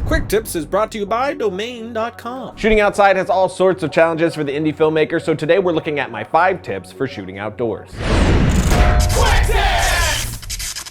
Quick Tips is brought to you by Domain.com. Shooting outside has all sorts of challenges for the indie filmmaker, so today we're looking at my 5 tips for shooting outdoors. Quick Tips!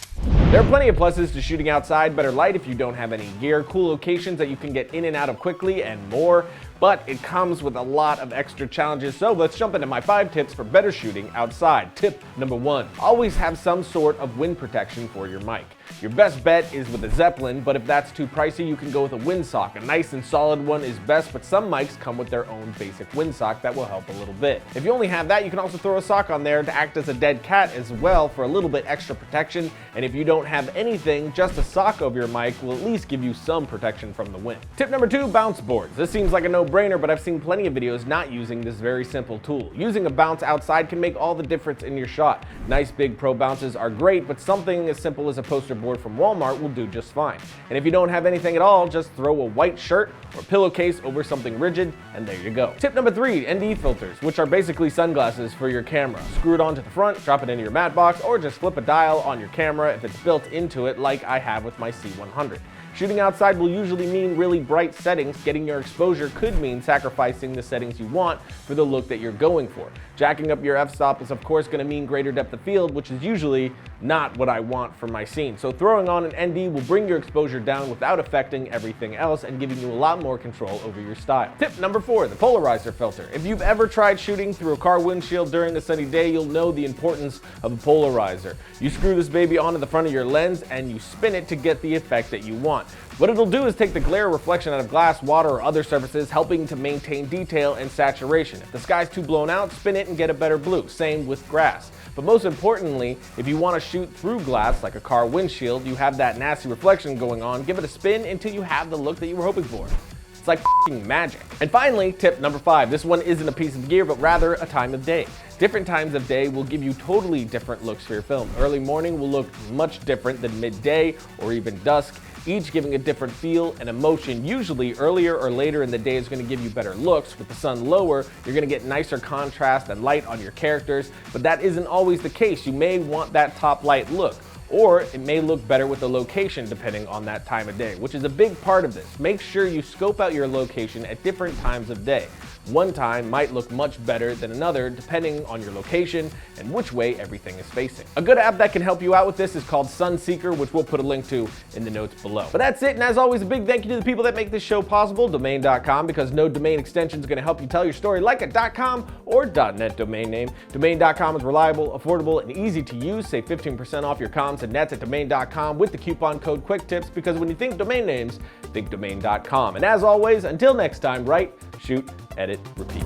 There are plenty of pluses to shooting outside: better light if you don't have any gear, cool locations that you can get in and out of quickly, and more. But it comes with a lot of extra challenges, so let's jump into my 5 tips for better shooting outside. Tip number 1, always have some sort of wind protection for your mic. Your best bet is with a Zeppelin, but if that's too pricey, you can go with a windsock. A nice and solid one is best, but some mics come with their own basic windsock that will help a little bit. If you only have that, you can also throw a sock on there to act as a dead cat as well for a little bit extra protection. And if you don't have anything, just a sock over your mic will at least give you some protection from the wind. Tip number 2, bounce boards. This seems like a no-brainer, but I've seen plenty of videos not using this very simple tool. Using a bounce outside can make all the difference in your shot. Nice big pro bounces are great, but something as simple as a poster board from Walmart will do just fine. And if you don't have anything at all, just throw a white shirt or pillowcase over something rigid, and there you go. Tip number 3, ND filters, which are basically sunglasses for your camera. Screw it onto the front, drop it into your matte box, or just flip a dial on your camera if it's built into it, like I have with my C100. Shooting outside will usually mean really bright settings. Getting your exposure could mean sacrificing the settings you want for the look that you're going for. Jacking up your f-stop is of course going to mean greater depth of field, which is usually not what I want for my scene. So throwing on an ND will bring your exposure down without affecting everything else and giving you a lot more control over your style. Tip number 4, the Polarizer filter. If you've ever tried shooting through a car windshield during a sunny day, you'll know the importance of a polarizer. You screw this baby onto the front of your lens and you spin it to get the effect that you want. What it'll do is take the glare reflection out of glass, water, or other surfaces, helping to maintain detail and saturation. If the sky's too blown out, spin it and get a better blue. Same with grass. But most importantly, if you want to shoot through glass like a car windshield, you have that nasty reflection going on, give it a spin until you have the look that you were hoping for. It's like f***ing magic. And finally, tip number 5. This one isn't a piece of gear, but rather a time of day. Different times of day will give you totally different looks for your film. Early morning will look much different than midday or even dusk, each giving a different feel and emotion. Usually earlier or later in the day is going to give you better looks. With the sun lower, you're going to get nicer contrast and light on your characters, but that isn't always the case. You may want that top light look, or it may look better with the location depending on that time of day, which is a big part of this. Make sure you scope out your location at different times of day. One time might look much better than another depending on your location and which way everything is facing. A good app that can help you out with this is called Sunseeker, which we'll put a link to in the notes below. But that's it, and as always, a big thank you to the people that make this show possible, Domain.com, because no domain extension is going to help you tell your story like a .com or .net domain name. Domain.com is reliable, affordable, and easy to use. Save 15% off your comms and nets at Domain.com with the coupon code QUICKTIPS, because when you think domain names, think Domain.com. And as always, until next time, write, shoot, edit, repeat.